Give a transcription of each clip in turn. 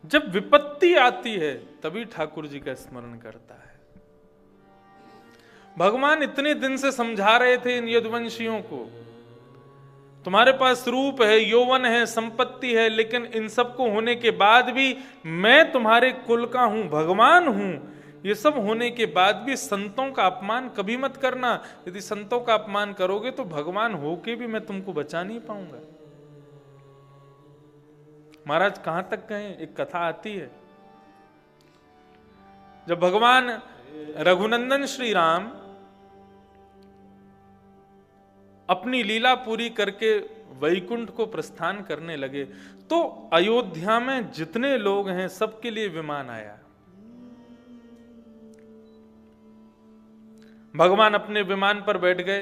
जब विपत्ति आती है तभी ठाकुर जी का स्मरण करता है। भगवान इतने दिन से समझा रहे थे इन यदुवंशियों को, तुम्हारे पास रूप है, यौवन है, संपत्ति है, लेकिन इन सब को होने के बाद भी मैं तुम्हारे कुल का हूं, भगवान हूं। ये सब होने के बाद भी संतों का अपमान कभी मत करना। यदि संतों का अपमान करोगे तो भगवान होके भी मैं तुमको बचा नहीं पाऊंगा। महाराज कहां तक गए? एक कथा आती है, जब भगवान रघुनंदन श्री राम अपनी लीला पूरी करके वैकुंठ को प्रस्थान करने लगे तो अयोध्या में जितने लोग हैं सबके लिए विमान आया। भगवान अपने विमान पर बैठ गए,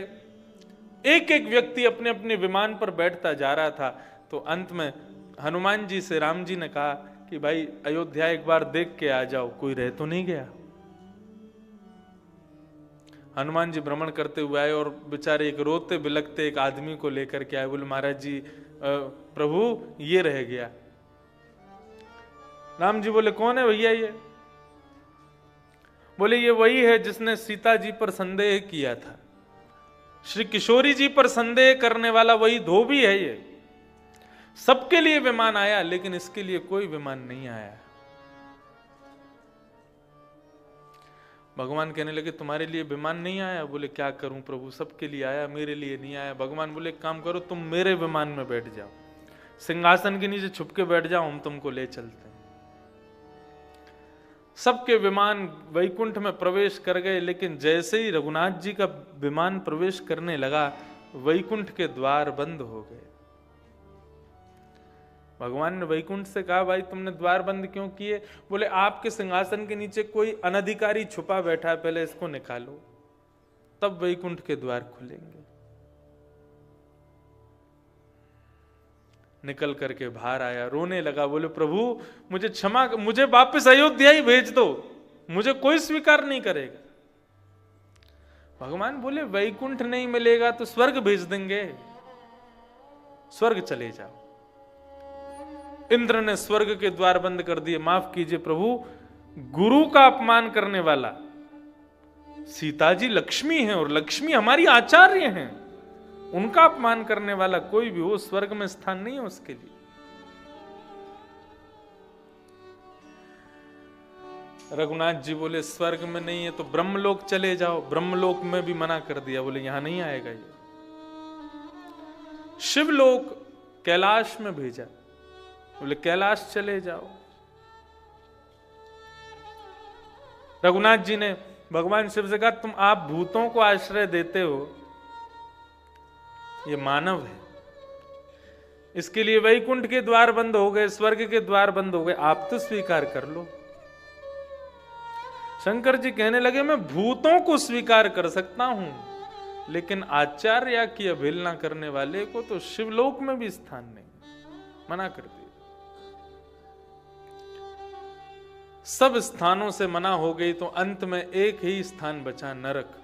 एक एक व्यक्ति अपने अपने विमान पर बैठता जा रहा था। तो अंत में हनुमान जी से राम जी ने कहा कि भाई अयोध्या एक बार देख के आ जाओ, कोई रह तो नहीं गया। हनुमान जी भ्रमण करते हुए आए और बेचारे एक रोते बिलखते एक आदमी को लेकर के आए। बोले महाराज जी प्रभु ये रह गया। राम जी बोले कौन है भैया ये? बोले ये वही है जिसने सीता जी पर संदेह किया था। श्री किशोरी जी पर संदेह करने वाला वही धोबी है। ये सबके लिए विमान आया लेकिन इसके लिए कोई विमान नहीं आया। भगवान कहने लगे तुम्हारे लिए विमान नहीं आया? बोले क्या करूं प्रभु, सबके लिए आया, मेरे लिए नहीं आया। भगवान बोले एक काम करो, तुम मेरे विमान में बैठ जाओ, सिंहासन के नीचे छुप के बैठ जाओ, हम तुमको ले चलते हैं। सबके विमान वैकुंठ में प्रवेश कर गए, लेकिन जैसे ही रघुनाथ जी का विमान प्रवेश करने लगा वैकुंठ के द्वार बंद हो गए। भगवान ने वैकुंठ से कहा भाई तुमने द्वार बंद क्यों किए? बोले आपके सिंहासन के नीचे कोई अनधिकारी छुपा बैठा है, पहले इसको निकालो, तब वैकुंठ के द्वार खुलेंगे। निकल करके बाहर आया, रोने लगा। बोले प्रभु मुझे क्षमा, मुझे वापस अयोध्या ही भेज दो, मुझे कोई स्वीकार नहीं करेगा। भगवान बोले वैकुंठ नहीं मिलेगा तो स्वर्ग भेज देंगे, स्वर्ग चले जाओ। इंद्र ने स्वर्ग के द्वार बंद कर दिए। माफ कीजिए प्रभु, गुरु का अपमान करने वाला, सीता जी लक्ष्मी हैं और लक्ष्मी हमारी आचार्य हैं, उनका अपमान करने वाला कोई भी हो स्वर्ग में स्थान नहीं है उसके लिए। रघुनाथ जी बोले स्वर्ग में नहीं है तो ब्रह्मलोक चले जाओ। ब्रह्मलोक में भी मना कर दिया, बोले यहां नहीं आएगा ये। शिवलोक कैलाश में भेजा, बोले कैलाश चले जाओ। रघुनाथ जी ने भगवान शिव से कहा तुम आप भूतों को आश्रय देते हो, ये मानव है, इसके लिए वैकुंठ के द्वार बंद हो गए, स्वर्ग के द्वार बंद हो गए, आप तो स्वीकार कर लो। शंकर जी कहने लगे मैं भूतों को स्वीकार कर सकता हूं, लेकिन आचार्य की अवहेलना करने वाले को तो शिवलोक में भी स्थान नहीं, मना कर दिया। सब स्थानों से मना हो गई तो अंत में एक ही स्थान बचा, नरक।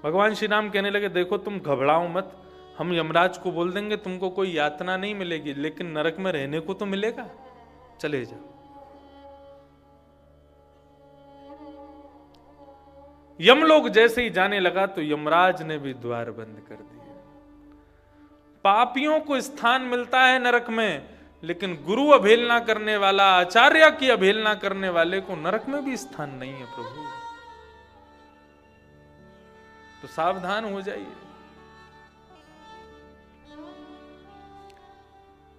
भगवान श्री राम कहने लगे देखो तुम घबराओ मत, हम यमराज को बोल देंगे तुमको कोई यातना नहीं मिलेगी, लेकिन नरक में रहने को तो मिलेगा, चले जाओ। यमलोक जैसे ही जाने लगा तो यमराज ने भी द्वार बंद कर दिए। पापियों को स्थान मिलता है नरक में, लेकिन गुरु अवहेलना करने वाला, आचार्य की अवहेलना करने वाले को नरक में भी स्थान नहीं है प्रभु। तो सावधान हो जाइए।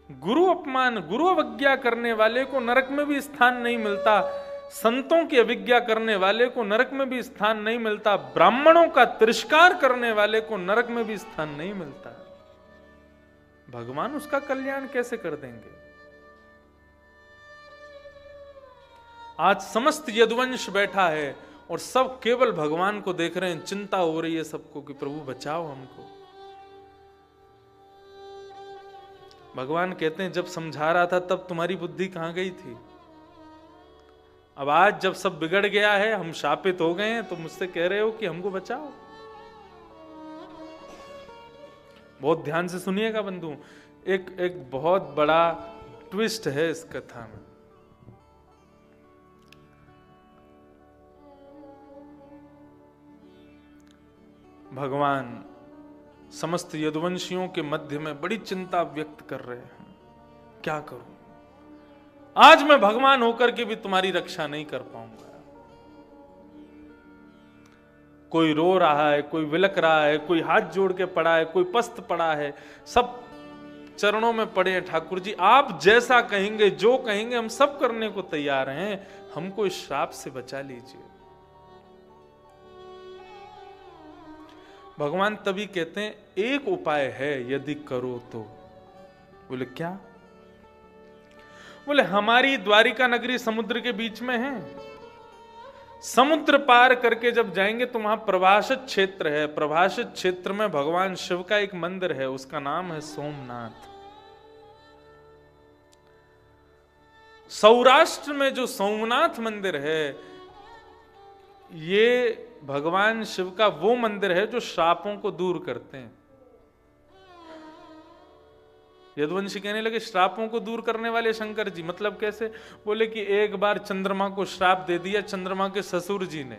गुरु अपमान, गुरु अवज्ञा करने वाले को नरक में भी स्थान नहीं मिलता, संतों की अवज्ञा करने वाले को नरक में भी स्थान नहीं मिलता, ब्राह्मणों का तिरस्कार करने वाले को नरक में भी स्थान नहीं मिलता। भगवान उसका कल्याण कैसे कर देंगे? आज समस्त यदुवंश बैठा है और सब केवल भगवान को देख रहे हैं, चिंता हो रही है सबको कि प्रभु बचाओ हमको। भगवान कहते हैं जब समझा रहा था तब तुम्हारी बुद्धि कहां गई थी? अब आज जब सब बिगड़ गया है, हम शापित हो गए हैं, तो मुझसे कह रहे हो कि हमको बचाओ। बहुत ध्यान से सुनिएगा बंधु, एक बहुत बड़ा ट्विस्ट है इस कथा में। भगवान समस्त यदुवंशियों के मध्य में बड़ी चिंता व्यक्त कर रहे हैं, क्या करूं, आज मैं भगवान होकर के भी तुम्हारी रक्षा नहीं कर पाऊंगा। कोई रो रहा है, कोई विलक रहा है, कोई हाथ जोड़ के पड़ा है, कोई पस्त पड़ा है, सब चरणों में पड़े हैं। ठाकुर जी आप जैसा कहेंगे, जो कहेंगे हम सब करने को तैयार हैं, हमको इस श्राप से बचा लीजिए। भगवान तभी कहते हैं एक उपाय है यदि करो तो। बोले क्या? बोले हमारी द्वारिका नगरी समुद्र के बीच में है, समुद्र पार करके जब जाएंगे तो वहां प्रभाषित क्षेत्र है। प्रभाषित क्षेत्र में भगवान शिव का एक मंदिर है, उसका नाम है सोमनाथ। सौराष्ट्र में जो सोमनाथ मंदिर है, ये भगवान शिव का वो मंदिर है जो श्रापों को दूर करते हैं। यदुवंशी कहने लगे श्रापों को दूर करने वाले शंकर जी, मतलब कैसे? बोले कि एक बार चंद्रमा को श्राप दे दिया चंद्रमा के ससुर जी ने।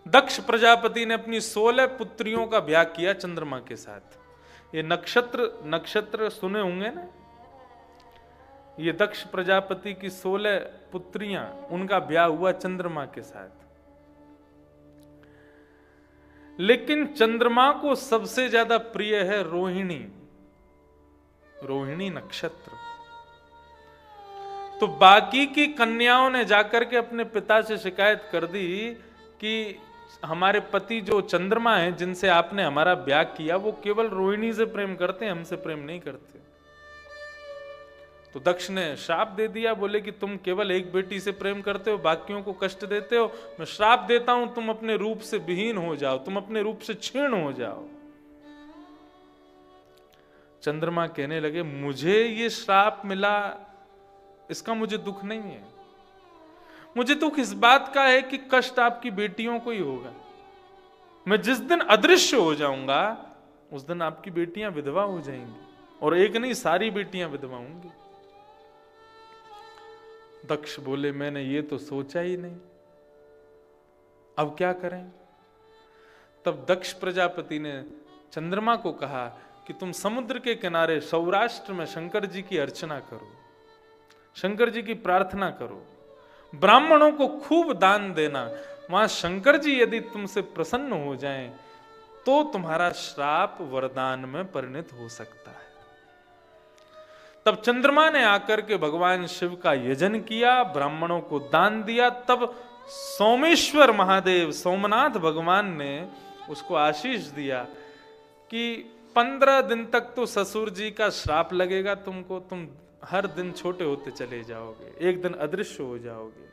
दक्ष प्रजापति ने अपनी 16 पुत्रियों का ब्याह किया चंद्रमा के साथ। ये नक्षत्र सुने होंगे ना, ये दक्ष प्रजापति की 16 पुत्रियां, उनका ब्याह हुआ चंद्रमा के साथ। लेकिन चंद्रमा को सबसे ज्यादा प्रिय है रोहिणी, रोहिणी नक्षत्र। तो बाकी की कन्याओं ने जाकर के अपने पिता से शिकायत कर दी कि हमारे पति जो चंद्रमा है, जिनसे आपने हमारा ब्याह किया, वो केवल रोहिणी से प्रेम करते हैं, हमसे प्रेम नहीं करते। तो दक्ष ने श्राप दे दिया, बोले कि तुम केवल एक बेटी से प्रेम करते हो, बाकियों को कष्ट देते हो। मैं श्राप देता हूं, तुम अपने रूप से विहीन हो जाओ, तुम अपने रूप से क्षीण हो जाओ। चंद्रमा कहने लगे मुझे ये श्राप मिला, इसका मुझे दुख नहीं है। मुझे दुख इस बात का है कि कष्ट आपकी बेटियों को ही होगा। मैं जिस दिन अदृश्य हो जाऊंगा उस दिन आपकी बेटियां विधवा हो जाएंगी, और एक नहीं सारी बेटियां विधवा होंगी। दक्ष बोले मैंने ये तो सोचा ही नहीं, अब क्या करें? तब दक्ष प्रजापति ने चंद्रमा को कहा कि तुम समुद्र के किनारे सौराष्ट्र में शंकर जी की अर्चना करो, शंकर जी की प्रार्थना करो, ब्राह्मणों को खूब दान देना। वहां शंकर जी यदि तुमसे प्रसन्न हो जाएं तो तुम्हारा श्राप वरदान में परिणत हो सकता है। तब चंद्रमा ने आकर के भगवान शिव का यजन किया, ब्राह्मणों को दान दिया। तब सोमेश्वर महादेव सोमनाथ भगवान ने उसको आशीष दिया कि 15 दिन तक तो ससुर जी का श्राप लगेगा तुमको, तुम हर दिन छोटे होते चले जाओगे, एक दिन अदृश्य हो जाओगे,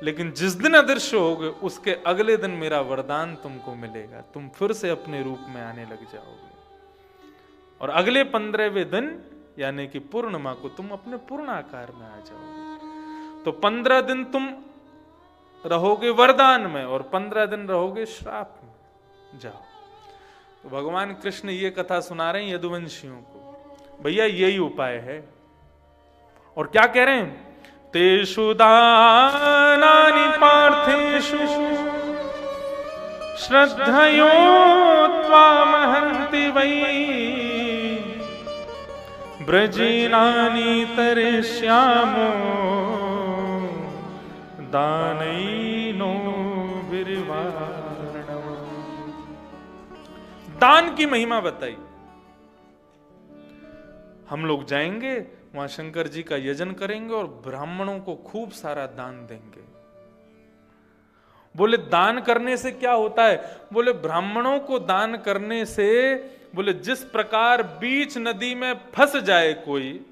लेकिन जिस दिन अदृश्य होगे उसके अगले दिन मेरा वरदान तुमको मिलेगा, तुम फिर से अपने रूप में आने लग जाओगे, और अगले 15वें दिन यानी कि पूर्णिमा को तुम अपने पूर्ण आकार में आ जाओगे। तो 15 दिन तुम रहोगे वरदान में और 15 दिन रहोगे श्राप में। जाओ। तो भगवान कृष्ण ये कथा सुना रहे हैं यदुवंशियों को, भैया यही उपाय है। और क्या कह रहे हैं? तेषु दानानि पार्थेषु श्रद्धयो त्वामहन्ति वै ब्रजीनानि तरिष्यामो दानैनो विर्वाणम्। दान की महिमा बताई। हम लोग जाएंगे वहां शंकर जी का यजन करेंगे और ब्राह्मणों को खूब सारा दान देंगे। बोले दान करने से क्या होता है? बोले ब्राह्मणों को दान करने से, बोले जिस प्रकार बीच नदी में फंस जाए कोई,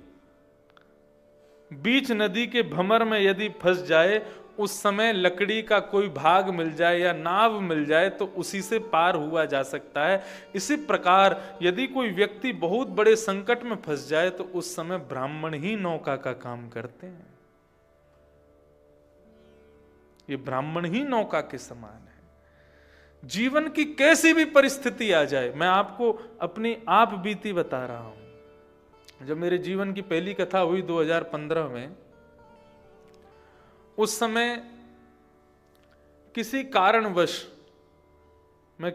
बीच नदी के भंवर में यदि फंस जाए, उस समय लकड़ी का कोई भाग मिल जाए या नाव मिल जाए तो उसी से पार हुआ जा सकता है। इसी प्रकार यदि कोई व्यक्ति बहुत बड़े संकट में फंस जाए तो उस समय ब्राह्मण ही नौका का काम करते हैं। ये ब्राह्मण ही नौका के समान है। जीवन की कैसी भी परिस्थिति आ जाए, मैं आपको अपनी आप बीती बता रहा हूं। जब मेरे जीवन की पहली कथा हुई 2015 में, उस समय किसी कारणवश मैं